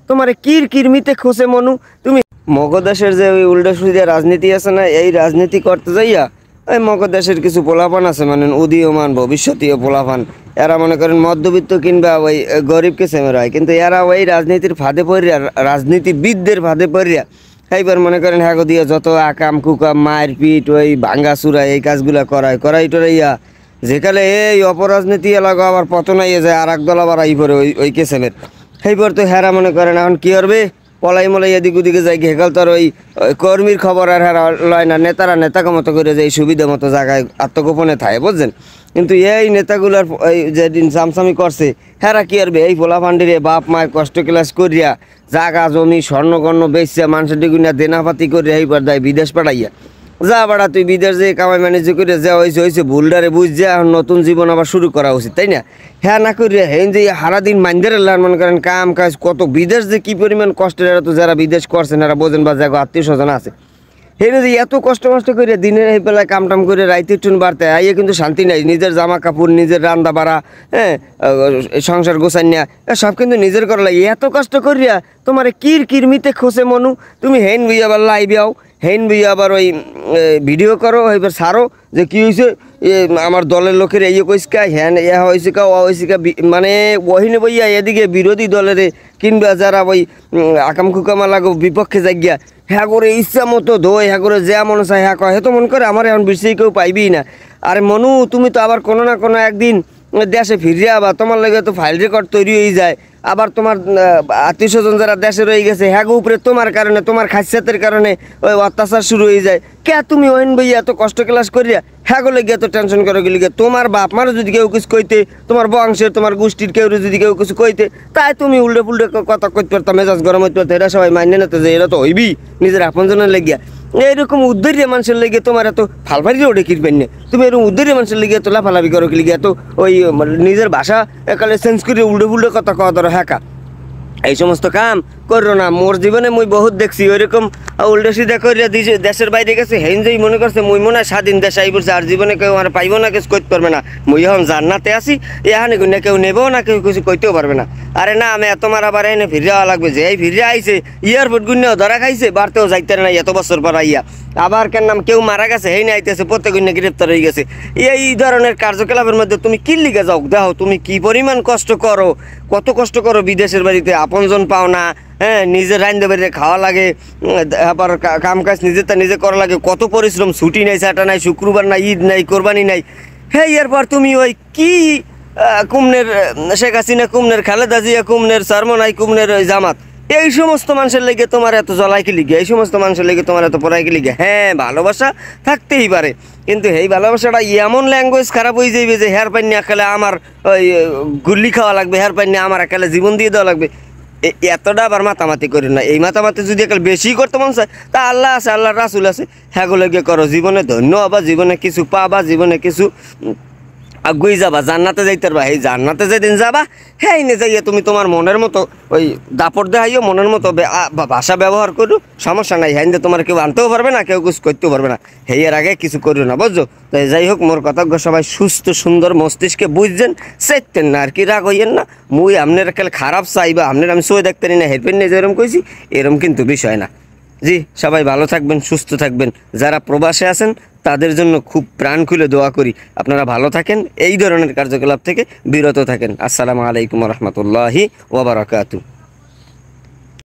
তোমার কিরমিতে খোসে মনু তুমি মগদেশের যে ওই উল্টা সুবিধা রাজনীতি আছে না, এই রাজনীতি করতে যাইয়া এই মগদেশের কিছু পোলাপান আছে, মানে উদীয়মান ভবিষ্যতীয় পোলাপান, এরা মনে করেন মধ্যবিত্ত কিংবা ওই গরিবকে সেমের হয়, কিন্তু এরা ওই রাজনীতির ফাঁদে পড়িয়া, রাজনীতিবিদদের ফাঁদে পড়িয়া এইবার মনে করেন হ্যাঁ দিয়ে যত আকাম কুকাম মারপিট ওই ভাঙ্গা চুরা এই কাজগুলা করাই টরাইয়া যেখানে এই অপরাজনীতি এলাকা আবার পতনাইয়ে যায় আর এক দল আবার আই পরে ওই কেসেমের সেইবার তো হেরা মনে করেন এখন কী করবে, পলাই মলাই এদিক ওদিকে যাই হেকাল তোর ওই কর্মীর খবর আর হেরা লয় না, নেতারা নেতাকে মতো করে যে সুবিধা মতো জায়গায় আত্মগোপনে থাকে বুঝছেন। কিন্তু এই নেতাগুলার এই যেদিন চামচামি করছে হেরা কী করবে, এই পোলা ফান্ডিরে বাপ মায়ের কষ্ট ক্লাস করিয়া জাগা জমি স্বর্ণকর্ণ বেচা মানুষের ডিগুনিয়া দেনাপাতি করিয়া এইবার দেয় বিদেশ পাঠাইয়া, যা বাড়া তুই বিদেশ যে কামাই ম্যানেজ করে যা হয়েছে ভুলডারে বুঝছে এখন নতুন জীবন আবার শুরু করা উচিত, তাই না? হ্যাঁ না করিয়া হেন যে সারাদিন মাইন্দের মনে করেন কাম কাজ কত বিদেশ যে কী পরিমাণ কষ্টের, এরা তো যারা বিদেশ করছেন এরা বোঝেন বা যাগো আত্মীয় স্বজন আছে, হেনে যে এত কষ্ট করিয়া দিনের এই বেলায় কামটাম করে রাইতে টুন বাড়তে আইয়ে কিন্তু শান্তি নাই, নিজের জামা কাপড় নিজের রান্না বাড়া, হ্যাঁ সংসার গোছাই নেয়া সব কিন্তু নিজের করা লাগে, এত কষ্ট করিয়া তোমার কিরমিতে খোসে মনু তুমি হেন বই আবার লাইভ আও, হেন বই আবার ওই ভিডিও করো, এবার ছাড়ো যে কী হয়েছে আমার দলের লোকের এই কইসকা হ্যান ইয়া হয়েছে কা ও হয়েছে কা, মানে ওহিনে বইয়া এদিকে বিরোধী দলের কিংবা যারা ওই আকাম খুকামা লাগো বিপক্ষে যাইয়া হ্যাঁ করে ইচ্ছা মতো ধোয়, হ্যাঁ করে যা মনে চায় হ্যাঁ কয়, তো মনে করে আমার এখন বিশ্বেই কেউ পাইবেই না। আরে মনু তুমি তো আবার কোনো না কোনো একদিন দেশে ফিরে আবার তোমার লাগে তো ফাইল রেকর্ড তৈরি হয়ে যায়, আবার তোমার আত্মীয় স্বজন যারা দেশে রয়ে গেছে হ্যাঁ উপরে তোমার কারণে তোমার খাসিয়াতের কারণে ওই অত্যাচার শুরু হয়ে যায়, কে তুমি ওইন বইয়া এত কষ্ট ক্লাস করিয়া হ্যাঁ গেলে গিয়ে এত টেনশন করে গেলে গিয়ে তোমার বাপ মারও যদি কেউ কিছু কইতে, তোমার বংশের তোমার গোষ্ঠীর কেউ যদি কেউ কিছু কইতে, তাই তুমি উল্টে পুল্টে কথা কইতে পারতাম, মেজাজ গরম হইতে পারতো, এরা সবাই মাইনে নিতে যে এরা তো হইবি নিজের আপনজনের লেগিয়া, এইরকম উদ্ধরিয়া মানুষের লেগে তোমার এত ফালফারিও ওঠে কিনবেন না, তুমি এরকম উদ্ধরিয়া মানুষের লেগে এত লাফালাফি করো কি লিগে, এত ওই নিজের ভাষা একালে চেঞ্জ করে উল্টে পুল্টে কথা কওয়া ধরো হ্যাঁ এই সমস্ত কাম করো না। মোর জীবনে মুই বহুত দেখছি ওইরকম উল্টা সিধা করিয়া দেশের বাইরে গেছে হেন যেই মনে করছে মুই মনে হয় স্বাধীন দেশ আই বলছে আর জীবনে কেউ আর পাইব না, কিছু করতে পারবে না, মুই এখন জান্নাতে আসি এখানে না কেউ নেবো না, কেউ কিছু কইতেও পারবে না। আরে না আমি এত মারা আবার এনে ফিরে যাওয়া লাগবে, যে এই ফিরে আইছে এয়ারপোর্ট গুন্যেও ধরা খাইছে, বাড়তেও যাইতে না এত বছর পর আইয়া, আবার কেন নাম কেউ মারা গেছে হেই না আইতেছে প্রত্যেক গুণ্যে গ্রেপ্তার হয়ে গেছে। এই ধরনের কার্যকলাপের মধ্যে তুমি কি লিগে যাও, দেখো তুমি কি পরিমাণ কষ্ট করো, কত কষ্ট করো বিদেশের বাড়িতে আপনজন পাও না, হ্যাঁ নিজের রাইন্দে বাড়িতে খাওয়া লাগে, আবার কাম কাজ নিজেরটা নিজে করা লাগে, কত পরিশ্রম, ছুটি নাই সাটা নাই, শুক্রবার নাই, ঈদ নাই, কোরবানি নাই, হ্যাঁ এরপর তুমি ওই কি কুমনের শেখ হাসিনা, কুমনের খালেদা জিয়া, কুমনের সরমনাই, কুমনের ওই জামাত, এই সমস্ত মানুষের লেগে তোমার এত জ্বলাই কি লিগে, এই সমস্ত মানুষের লেগে তোমার এত পড়াই কি লিগে। হ্যাঁ ভালোবাসা থাকতেই পারে, কিন্তু এই ভালোবাসাটা এমন ল্যাঙ্গুয়েজ খারাপ হয়ে যাবে যে হেয়ার পাইনি একালে আমার ওই গুল্লি খাওয়া লাগবে, হেয়ার পাইনি আমার একালে জীবন দিয়ে দেওয়া লাগবে, এতটা আবার মাতামাতি করি না। এই মাতামাতি যদি একাল বেশি করতে মন চায় তা আল্লাহ আছে, আল্লাহ রাসুল আছে, হ্যাঁগুলো গিয়ে করো, জীবনে ধন্য হবা, জীবনে কিছু পাবা, জীবনে কিছু আগুই যাবা, জান্নাতে যাইতে পারবা, এই জান্নাতে যেদিন যাবা হ্যাঁ নে যাইয়া তুমি তোমার মনের মতো ওই দাপট দেখাইও, মনের মতো ভাষা ব্যবহার করো, সমস্যা নাই, হ্যাঁ তোমার কেউ আনতেও পারবে না, কেউ কিছু করতেও পারবে না, হেয়ার আগে কিছু করিও না বুঝছো। তো যাই হোক মোর কথা সবাই সুস্থ সুন্দর মস্তিষ্কে বুঝছেন, চাইতেন না আর কি, রাগ হইয়েন না, মুই আপনার কাল খারাপ চাইবা আপনার আমি সই দেখতে না হেরপেন নেই যেরকম কইছি এরকম কিন্তু বিষয় না। জি সবাই ভালো থাকবেন, সুস্থ থাকবেন, যারা প্রবাসে আছেন তাদের জন্য খুব প্রাণ খুলে দোয়া করি আপনারা ভালো থাকেন, এই ধরনের কার্যকলাপ থেকে বিরত থাকেন। আসসালামু আলাইকুম রহমতুল্লাহি ওয়া বারাকাতুহু।